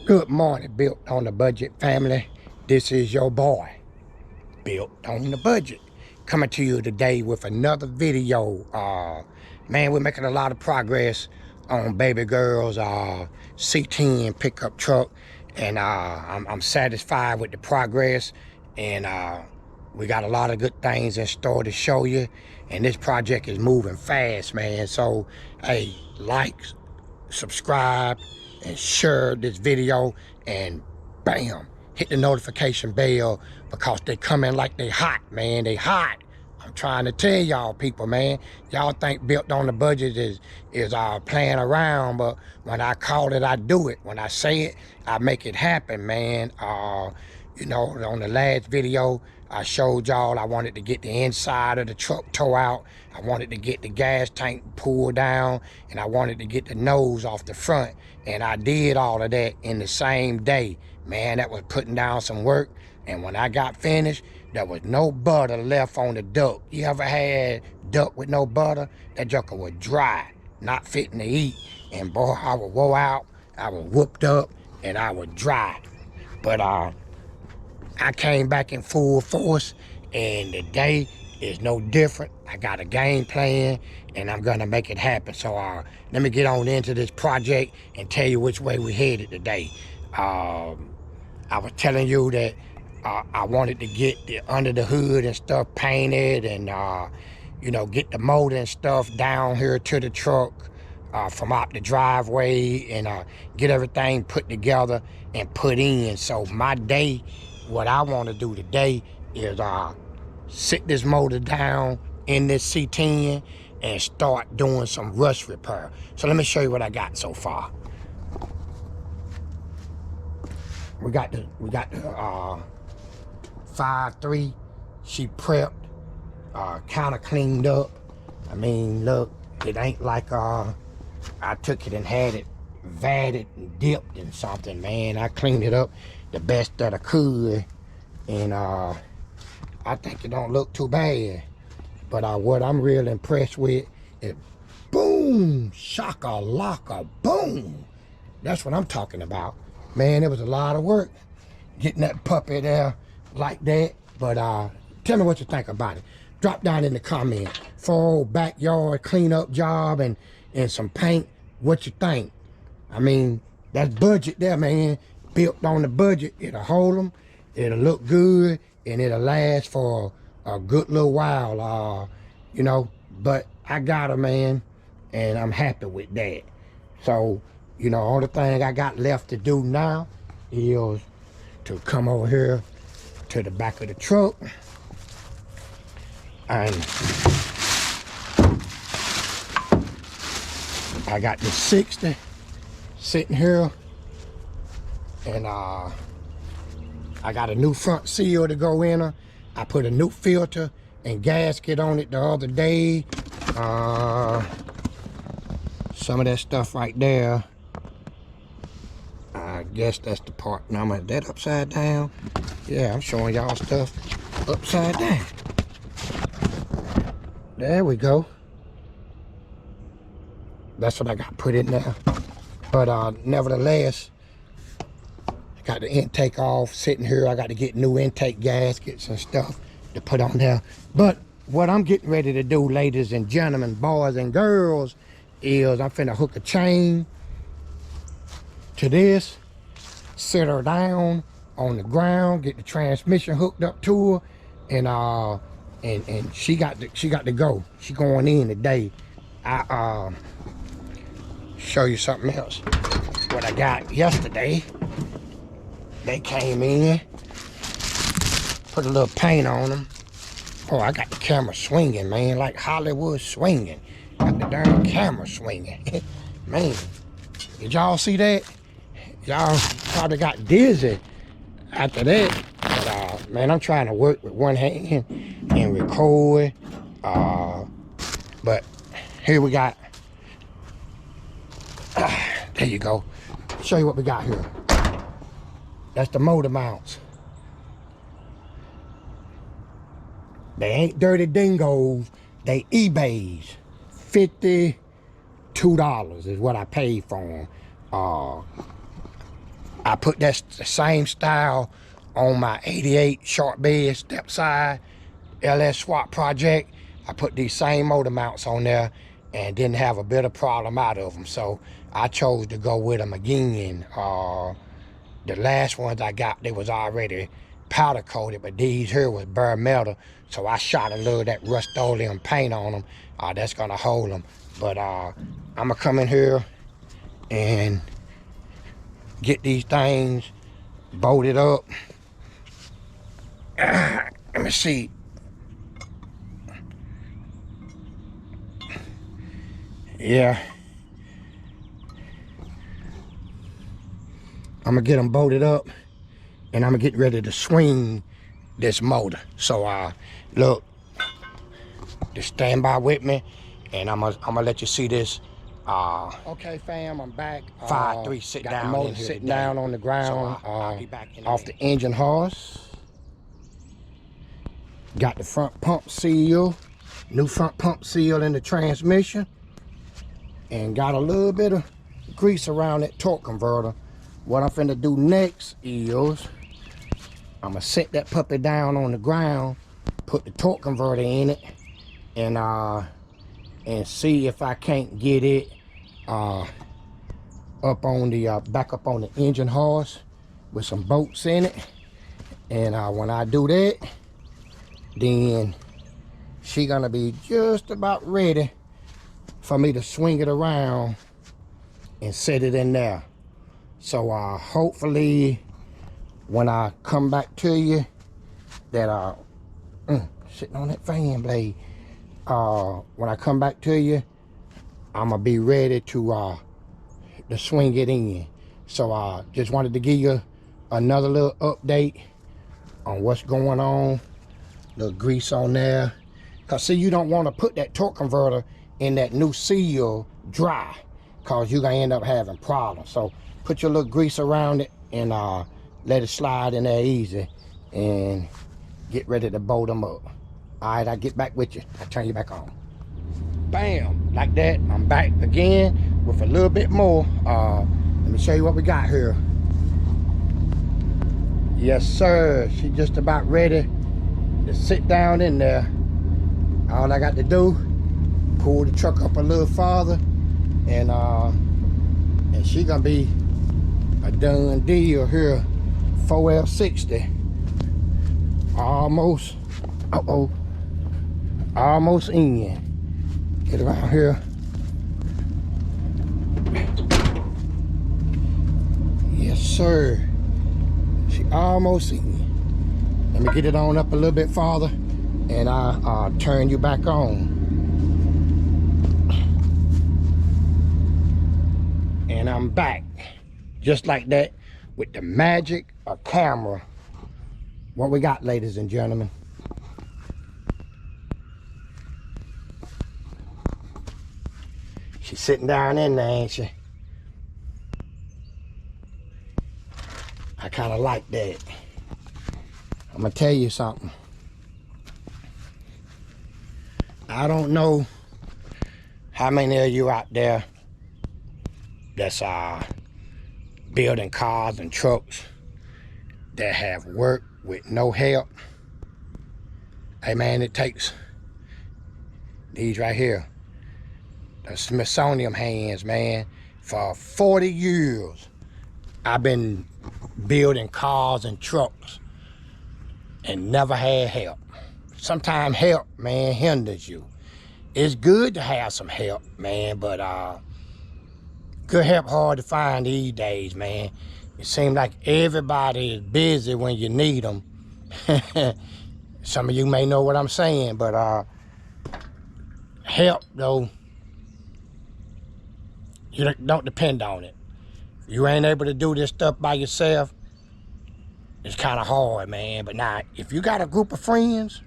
Good morning, Built on the Budget family. This is your boy, Built on the Budget, coming to you today with another video. Man, we're making a lot of progress on baby girl's C10 pickup truck, and I'm satisfied with the progress, and we got a lot of good things in store to show you, and this project is moving fast, man. So, hey, like, subscribe, and share this video, and bam, hit the notification bell, because they coming like they hot, man. They hot. I'm trying to tell y'all people, man. Y'all think Built on the Budget is playing around, but when I call it, I do it. When I say it, I make it happen, man. You know, on the last video, I showed y'all I wanted to get the inside of the truck tore out. I wanted to get the gas tank pulled down, and I wanted to get the nose off the front. And I did all of that in the same day. Man, that was putting down some work. And when I got finished, there was no butter left on the duck. You ever had duck with no butter? That joker was dry, not fitting to eat. And boy, I was wore out, I was whooped up, and I was dry. But I came back in full force, and today is no different. I got a game plan, and I'm gonna make it happen. So let me get on into this project and tell you which way we headed today. I was telling you that I wanted to get the under the hood and stuff painted, and you know, get the motor and stuff down here to the truck from out the driveway, and get everything put together and put in. So my day, what I want to do today is sit this motor down in this C10 and start doing some rust repair. So let me show you what I got so far. We got the 5.3. She prepped, kind of cleaned up. I mean, look, it ain't like I took it and had it vatted and dipped in something, man. I cleaned it up the best that I could, and I think it don't look too bad. But what I'm real impressed with is boom, shaka-laka, boom. That's what I'm talking about. Man, it was a lot of work getting that puppy there like that. But tell me what you think about it. Drop down in the comments. Full backyard cleanup job and some paint. What you think? I mean, that's budget there, man. Built on the budget. It'll hold them. It'll look good, and it'll last for a good little while. You know, but I got her, man, and I'm happy with that. So, you know, only thing I got left to do now is to come over here to the back of the truck, and I got the 60 sitting here, and I got a new front seal to go in her. I put a new filter and gasket on it the other day. Some of that stuff right there, I guess that's the part. Now, is that upside down? Yeah, I'm showing y'all stuff upside down. There we go. That's what I got put in there. But nevertheless, I got the intake off sitting here. I got to get new intake gaskets and stuff to put on there. But what I'm getting ready to do, ladies and gentlemen, boys and girls, is I'm finna hook a chain to this, sit her down on the ground, get the transmission hooked up to her, and she got to go. She going in today. I show you something else. What I got yesterday, they came in, put a little paint on them. Oh, I got the camera swinging, man, like Hollywood swinging. Got the darn camera swinging. Man, did y'all see that? Y'all probably got dizzy after that. But man, I'm trying to work with one hand and record. But here we got, there you go. Show you what we got here. That's the motor mounts. They ain't dirty dingoes, they eBays. $52 is what I paid for them. I put that the same style on my 88 short bed step side LS swap project. I put these same motor mounts on there and didn't have a bit of problem out of them. So I chose to go with them again. The last ones I got, they was already powder coated, but these here was bare metal. So I shot a little of that Rust-Oleum paint on them. That's gonna hold them. But I'm gonna come in here and get these things bolted up. Let me see. Yeah. I'm gonna get them bolted up and I'm gonna get ready to swing this motor. So look, just stand by with me and I'm gonna let you see this. Okay fam, I'm back. 5-3 sit got down. The motor sitting down on the ground, so I'll be back in off the engine horse. Got the front pump seal, new front pump seal in the transmission, and got a little bit of grease around that torque converter. What I'm finna do next is I'm gonna set that puppy down on the ground, put the torque converter in it, and see if I can't get it up on the back up on the engine horse with some bolts in it. And when I do that, then she gonna be just about ready for me to swing it around and set it in there. So hopefully when I come back to you that sitting on that fan blade, when I come back to you, I'm gonna be ready to swing it in. So just wanted to give you another little update on what's going on. Little grease on there, cause see, you don't want to put that torque converter in that new seal dry, cause you're gonna end up having problems. So put your little grease around it and let it slide in there easy and get ready to bolt them up. All right, I'll get back with you. I'll turn you back on. Bam, like that. I'm back again with a little bit more. Let me show you what we got here. Yes sir, she just about ready to sit down in there. All I got to do, pull the truck up a little farther, and she gonna be a done deal here. 4L60, almost, almost in. Get around here. Yes sir, she almost in. Let me get it on up a little bit farther and I'll turn you back on. And I'm back just like that with the magic of camera. What we got, ladies and gentlemen? She's sitting down in there, ain't she? I kind of like that. I'm gonna tell you something. I don't know how many of you out there that's building cars and trucks that have worked with no help. Hey man, it takes these right here, the Smithsonian hands, man. For 40 years, I've been building cars and trucks and never had help. Sometimes help, man, hinders you. It's good to have some help, man, but good help hard to find these days, man. It seems like everybody is busy when you need them. Some of you may know what I'm saying, but help though, you don't depend on it. If you ain't able to do this stuff by yourself, it's kind of hard, man. But now, if you got a group of friends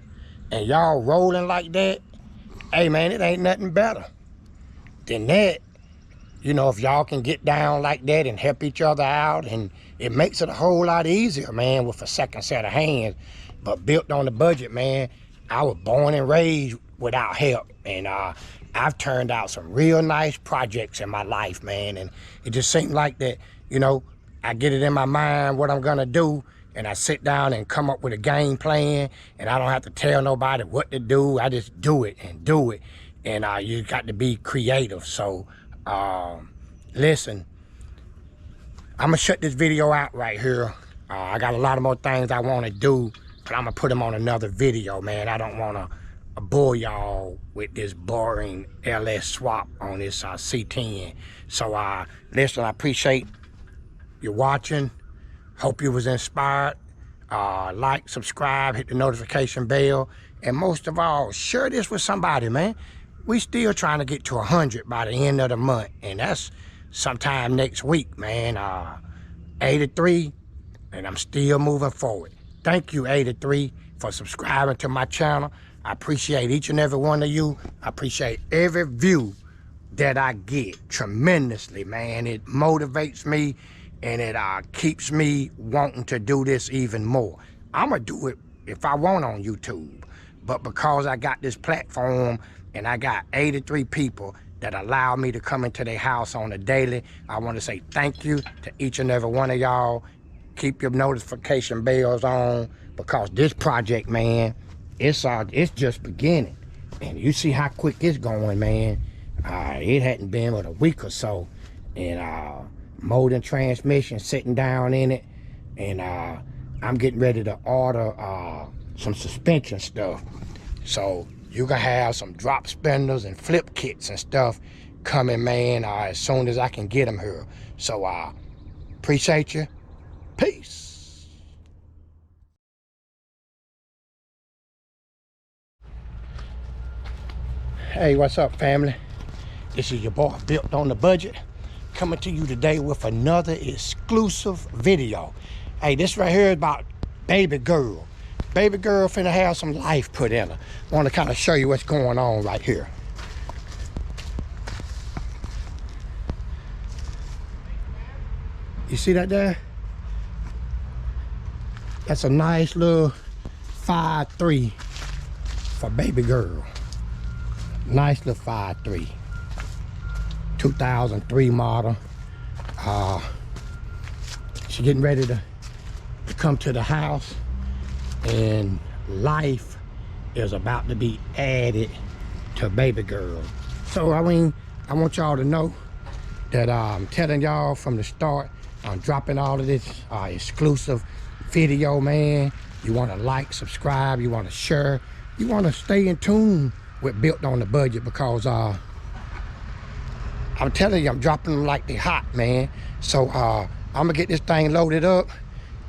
and y'all rolling like that, hey man, it ain't nothing better than that. You know, if y'all can get down like that and help each other out, and it makes it a whole lot easier, man, with a second set of hands. But built on the budget, man, I was born and raised without help, and I've turned out some real nice projects in my life, man. And it just seemed like that, you know, I get it in my mind what I'm gonna do, and I sit down and come up with a game plan, and I don't have to tell nobody what to do. I just do it and do it. And you got to be creative. So listen, I'm gonna shut this video out right here. I got a lot of more things I wanna do, but I'm gonna put them on another video, man. I don't wanna bore y'all with this boring LS swap on this C10. So listen, I appreciate you watching. Hope you was inspired. Like, subscribe, hit the notification bell, and most of all, share this with somebody, man. We still trying to get to 100 by the end of the month, and that's sometime next week, man. 83, and I'm still moving forward. Thank you, 83, for subscribing to my channel. I appreciate each and every one of you. I appreciate every view that I get tremendously, man. It motivates me, and it keeps me wanting to do this even more. I'm gonna do it if I want on YouTube, but because I got this platform and I got 83 people that allow me to come into their house on a daily, I want to say thank you to each and every one of y'all. Keep your notification bells on, because this project, man, it's just beginning, and you see how quick it's going, man. It hadn't been but a week or so, and molding transmission sitting down in it, and I'm getting ready to order some suspension stuff, so you can have some drop spindles and flip kits and stuff coming, man, as soon as I can get them here. So appreciate you. Peace. Hey, what's up, family? This is your boy Built on the Budget, coming to you today with another exclusive video. Hey, this right here is about baby girl. Baby girl finna have some life put in her. Want to kind of show you what's going on right here. You see that there? That's a nice little 5'3" for baby girl. Nice little 5'3", 2003 model. She getting ready to come to the house, and life is about to be added to baby girl. So I mean, I want y'all to know that I'm telling y'all from the start, I'm dropping all of this exclusive video, man. You want to like, subscribe, you want to share, you want to stay in tune with Built on the Budget, because I'm telling you, I'm dropping them like they hot, man. So I'm gonna get this thing loaded up,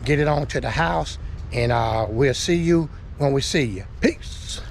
get it on to the house, and we'll see you when we see you. Peace.